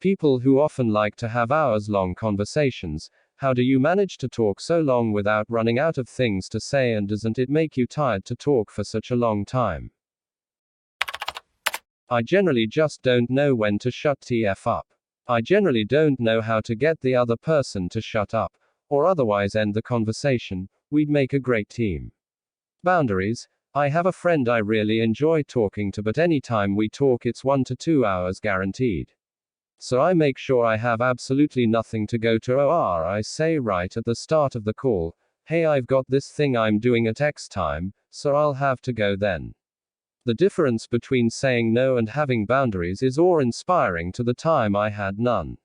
people who often like to have hours-long conversations. How do you manage to talk so long without running out of things to say, and doesn't it make you tired to talk for such a long time? I generally just don't know when to shut TF up. I generally don't know how to get the other person to shut up, or otherwise end the conversation. We'd make a great team. Boundaries. I have a friend I really enjoy talking to, but anytime we talk it's 1 to 2 hours guaranteed. So I make sure I have absolutely nothing to go to, or I say right at the start of the call, hey, I've got this thing I'm doing at X time, so I'll have to go then. The difference between saying no and having boundaries is awe-inspiring. To the time I had none.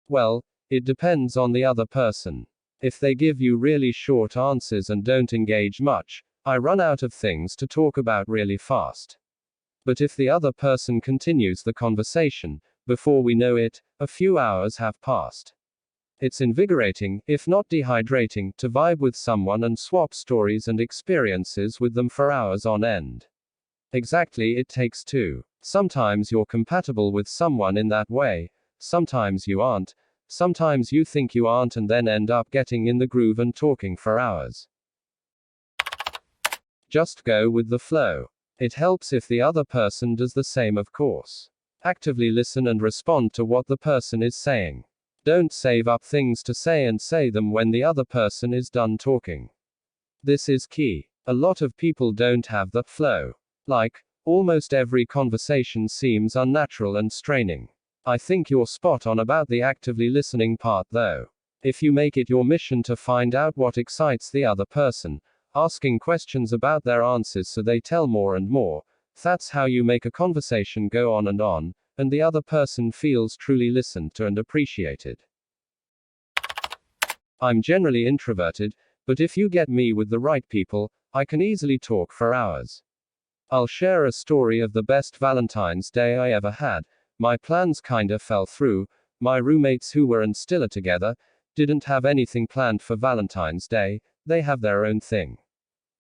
Well, it depends on the other person. If they give you really short answers and don't engage much, I run out of things to talk about really fast. But if the other person continues the conversation, before we know it, a few hours have passed. It's invigorating, if not dehydrating, to vibe with someone and swap stories and experiences with them for hours on end. Exactly, it takes two. Sometimes you're compatible with someone in that way, sometimes you aren't, sometimes you think you aren't, and then end up getting in the groove and talking for hours. Just go with the flow. It helps if the other person does the same, of course. Actively listen and respond to what the person is saying. Don't save up things to say and say them when the other person is done talking. This is key. A lot of people don't have the flow. Like, almost every conversation seems unnatural and straining. I think you're spot on about the actively listening part though. If you make it your mission to find out what excites the other person, asking questions about their answers so they tell more and more, that's how you make a conversation go on, and the other person feels truly listened to and appreciated. I'm generally introverted, but if you get me with the right people, I can easily talk for hours. I'll share a story of the best Valentine's Day I ever had. My plans kinda fell through. My roommates, who were and still are together, didn't have anything planned for Valentine's Day. They have their own thing.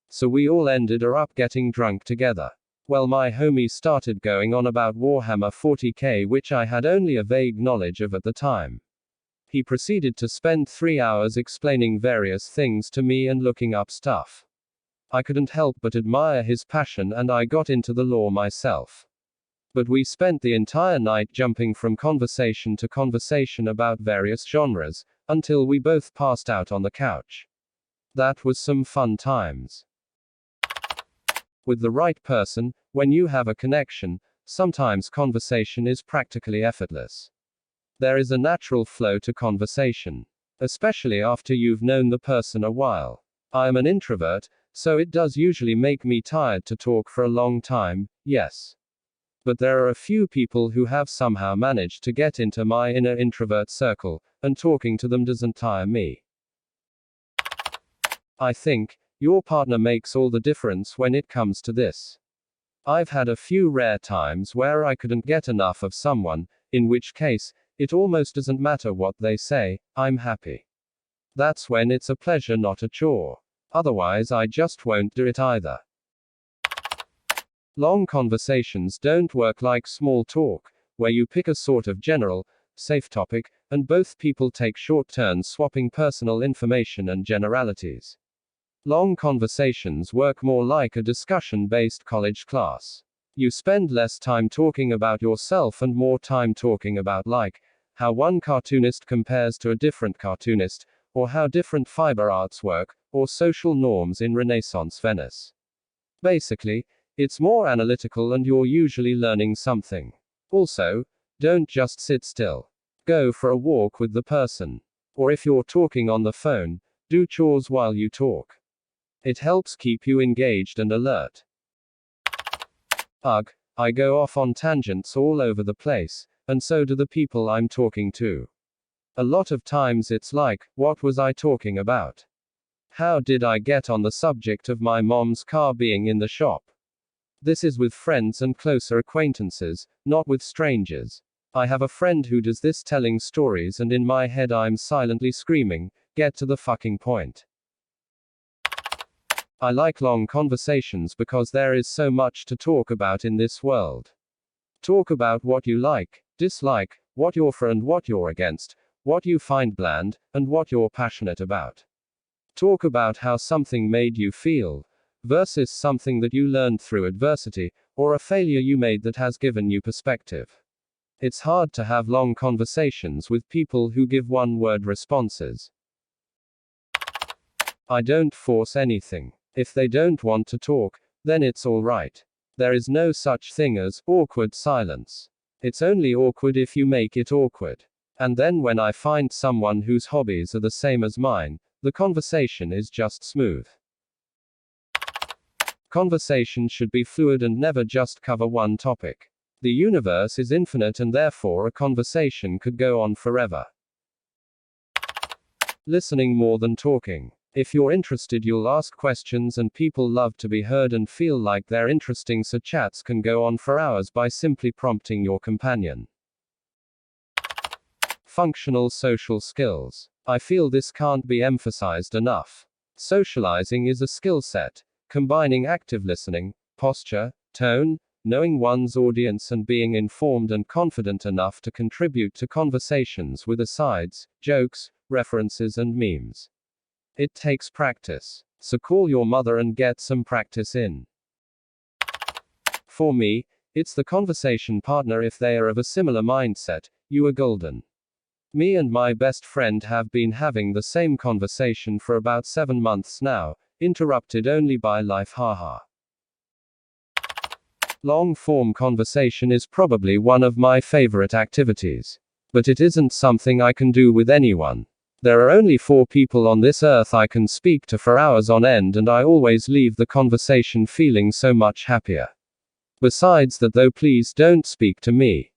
So we all ended up getting drunk together. Well, my homie started going on about Warhammer 40k, which I had only a vague knowledge of at the time. He proceeded to spend 3 hours explaining various things to me and looking up stuff. I couldn't help but admire his passion, and I got into the lore myself. But we spent the entire night jumping from conversation to conversation about various genres, until we both passed out on the couch. That was some fun times. With the right person, when you have a connection, sometimes conversation is practically effortless. There is a natural flow to conversation, especially after you've known the person a while. I am an introvert, so it does usually make me tired to talk for a long time, yes. But there are a few people who have somehow managed to get into my inner introvert circle, and talking to them doesn't tire me. I think your partner makes all the difference when it comes to this. I've had a few rare times where I couldn't get enough of someone, in which case, it almost doesn't matter what they say, I'm happy. That's when it's a pleasure, not a chore. Otherwise, I just won't do it either. Long conversations don't work like small talk, where you pick a sort of general, safe topic, and both people take short turns swapping personal information and generalities. Long conversations work more like a discussion-based college class. You spend less time talking about yourself and more time talking about, like, how one cartoonist compares to a different cartoonist, or how different fiber arts work, or social norms in Renaissance Venice. Basically, it's more analytical and you're usually learning something. Also, don't just sit still. Go for a walk with the person. Or if you're talking on the phone, do chores while you talk. It helps keep you engaged and alert. Ugh, I go off on tangents all over the place, and so do the people I'm talking to. A lot of times it's like, what was I talking about? How did I get on the subject of my mom's car being in the shop? This is with friends and closer acquaintances, not with strangers. I have a friend who does this, telling stories, and in my head I'm silently screaming, get to the fucking point. I like long conversations because there is so much to talk about in this world. Talk about what you like, dislike, what you're for and what you're against, what you find bland, and what you're passionate about. Talk about how something made you feel, versus something that you learned through adversity, or a failure you made that has given you perspective. It's hard to have long conversations with people who give one-word responses. I don't force anything. If they don't want to talk, then it's all right. There is no such thing as awkward silence. It's only awkward if you make it awkward. And then when I find someone whose hobbies are the same as mine, the conversation is just smooth. Conversation should be fluid and never just cover one topic. The universe is infinite and therefore a conversation could go on forever. Listening more than talking. If you're interested, you'll ask questions, and people love to be heard and feel like they're interesting, so chats can go on for hours by simply prompting your companion. Functional social skills. I feel this can't be emphasized enough. Socializing is a skill set, combining active listening, posture, tone, knowing one's audience, and being informed and confident enough to contribute to conversations with asides, jokes, references, and memes. It takes practice. So call your mother and get some practice in. For me, it's the conversation partner. If they are of a similar mindset, you are golden. Me and my best friend have been having the same conversation for about 7 months now, interrupted only by life, haha. Long-form conversation is probably one of my favorite activities. But it isn't something I can do with anyone. There are only 4 people on this earth I can speak to for hours on end, and I always leave the conversation feeling so much happier. Besides that, though, please don't speak to me.